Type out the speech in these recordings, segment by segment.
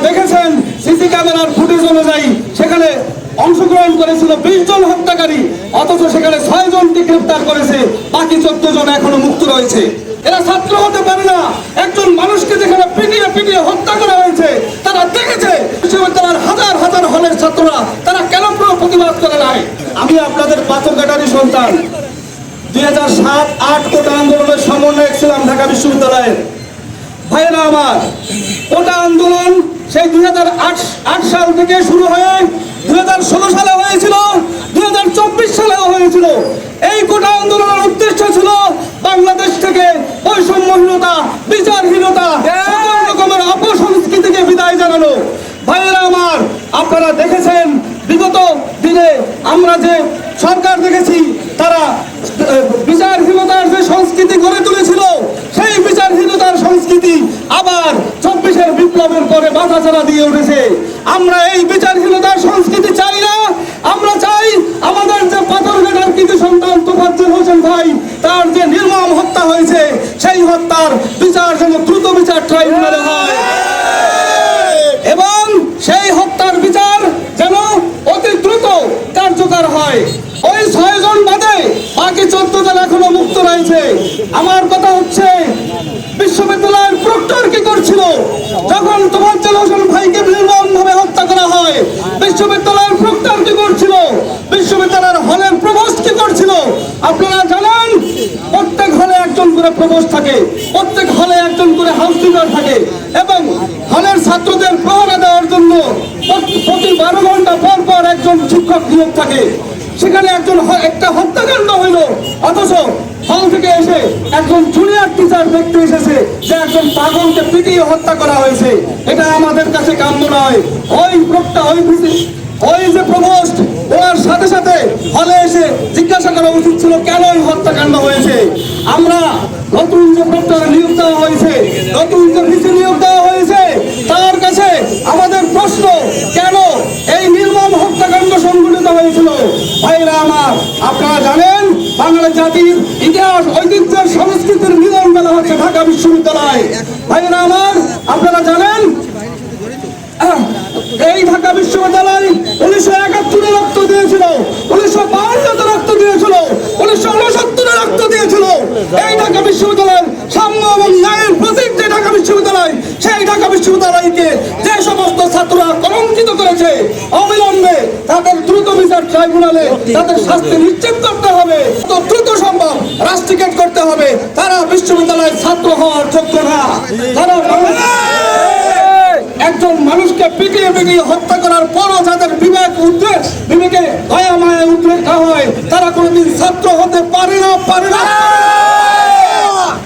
দেখেছেন সিসি ক্যামেরার ফুটেজ অনুযায়ী সেখানে অংশগ্রহণ করেছিল 20 জন হত্যাকারী, অথচ সেখানে 6 জনকে গ্রেফতার করেছে, বাকি 14 জন এখনো মুক্ত রয়েছে। এরা ছাত্র হতে পারে না। একজন মানুষকে যেখানে পিটিয়ে পিটিয়ে হত্যা করা হয়েছে তারা দেখেছে, বিশ্ববিদ্যালয়ের হাজার হাজার হলের ছাত্ররা তারা কেন প্রতিবাদ করে নাই? আমি আপনাদের পাথরঘাটারই সন্তান। 2007-8 কোটা আন্দোলনের সমন্বয়ক ছিলাম ঢাকা বিশ্ববিদ্যালয়ের। ভাইয়েরা আমার, কোটা আন্দোলন সেই 2008 সাল থেকে শুরু হয়ে 2016 সালে হয়েছিল, 2024 সালেও হয়েছিল। এই কোটা আন্দোলনের উদ্দেশ্য ছিল বাংলাদেশ থেকে বৈষম্যহীনতা, বিচারহীনতা, সকল রকমের অপসংস্কৃতিকে বিদায় জানানো। ভাইয়েরা আমার, আপনারা দেখেছেন বিগত দিনে আমরা যে সরকার দেখেছি তারা বিচারহীনতার যে সংস্কৃতি গড়ে তুলেছিল, সেই বিচারহীনতার সংস্কৃতি আবার 24-এর বিপ্লবের পরে বাধাচারা দিয়ে উঠেছে। আমরা এই বিচারহীনতার সংস্কৃতি চাই না। আমরা চাই আমাদের যে পাথরঘাটার কৃতি সন্তান তোফাজ্জল হোসেন ভাই, তার যে নির্মম হত্যা হয়েছে, সেই হত্যার বিচার যেন দ্রুত বিচার ট্রাইব্যুনালে হয় এবং সেই হত্যার বিচার যেন অতি দ্রুত কার্যকর হয়। ওই 6 জন বাদে বাকি 14 জন এখনো মুক্ত রয়েছে। আমার কথা হচ্ছে, বিশ্ববিদ্যালয়ের প্রক্টর কি করছিল যখন তোফাজ্জল হোসেন ভাইকে নির্মম ভাবে হত্যা করা হয়? বিশ্ববিদ্যালয়ের প্রক্টর কি করছিল? বিশ্ববিদ্যালয়ের হলের প্রভোস্ট কি করছিল? আপনারা জানেন প্রত্যেক হলে একজন করে প্রভোস্ট থাকে, প্রত্যেক হলে একজন করে হাউস কিপার থাকে এবং হলের ছাত্রদের প্রহরা দেওয়ার জন্য প্রতি 12 ঘন্টা পর পর একজন শিক্ষক নিয়োগ থাকে। সেখানে একটা হত্যাকাণ্ড হইল, অথচ হল থেকে এসে একজন জুনিয়র টিচার দেখতে এসেছে যে একজন পাগলকে পিটিয়ে হত্যা করা হয়েছে। এটা আমাদের কাছে কাম্য নয়। ওই যে প্রভোস্ট, ওনার সাথে সাথে হলে এসে জিজ্ঞাসা করা উচিত ছিল কেন এই হত্যাকাণ্ড হয়েছে। আমরা নতুন যে প্রক্টরে নিয়োগ দেওয়া হয়েছে, নতুন যে ভিসি নিয়োগ দেওয়া হয়েছে, তার কাছে আমাদের প্রশ্ন, কেন এই নির্মম হত্যাকাণ্ড সংঘটিত হয়েছিল? ভাইরা আমার, আপনারা জানেন বাংলা জাতির ইতিহাস, ঐতিহ্যের, সংস্কৃতির মিলন মেলা হচ্ছে ঢাকা বিশ্ববিদ্যালয়। ভাইরা আমার, আপনারা জানেন এই ঢাকা বিশ্ববিদ্যালয় 1971-এ রক্ত দিয়েছিল, 1952-তে রক্ত দিয়েছিল, 1969-এ রক্ত দিয়েছিল। এই ঢাকা বিশ্ববিদ্যালয়ের সাম্য এবং ন্যায়ের প্রতীক যে ঢাকা বিশ্ববিদ্যালয়, সেই ঢাকা বিশ্ববিদ্যালয়কে যে সমস্ত ছাত্ররা কলঙ্কিত করেছে, অবিলম্বে তাদের দ্রুত বিচার ট্রাইব্যুনালে তাদের শাস্তি নিশ্চিত করতে হবে। তো দ্রুত সম্ভব রাস্ট্রিকেট করতে হবে। তারা বিশ্ববিদ্যালয়ের ছাত্র হওয়ার যোগ্য না। তারা একজন মানুষকে পিটিয়ে পিটিয়ে হত্যা করার পরও যাদের বিবেকে দয়া মায়া উদ্রেক না হয়, তারা কোনোদিন ছাত্র হতে পারে না।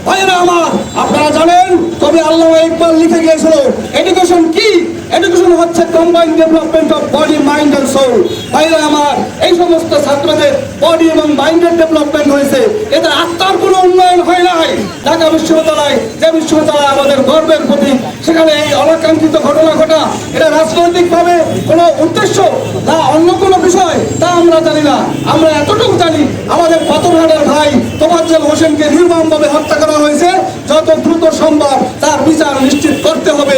ভাইয়েরা আমার, আপনারা জানেন তবে আল্লামা ইকবাল লিখে গিয়েছিল, এডুকেশন কি? এডুকেশন হচ্ছে combined development of body, mind and soul. ভাইয়েরা আমার, এই সমস্ত ছাত্রদের বডি এবং মাইন্ডের ডেভেলপমেন্ট হয়েছে, এদের আত্মার কোনো উন্নয়ন হয় নাই। ঢাকা বিশ্ববিদ্যালয় যে বিশ্ববিদ্যালয় আমাদের গর্বের প্রতীক, সেখানে এই অনাকাঙ্ক্ষিত ঘটনা ঘটা, এটা রাজনৈতিকভাবে কোনো উদ্দেশ্য না অন্য কোনো বিষয়, তা আমরা জানি না। আমরা এতটুকু জানি আমাদের পাথরঘাটার ভাই তোফাজ্জল হোসেনকে নির্মমভাবে হত্যা করা হয়েছে। যত দ্রুত সম্ভব তার বিচার নিশ্চিত করতে হবে।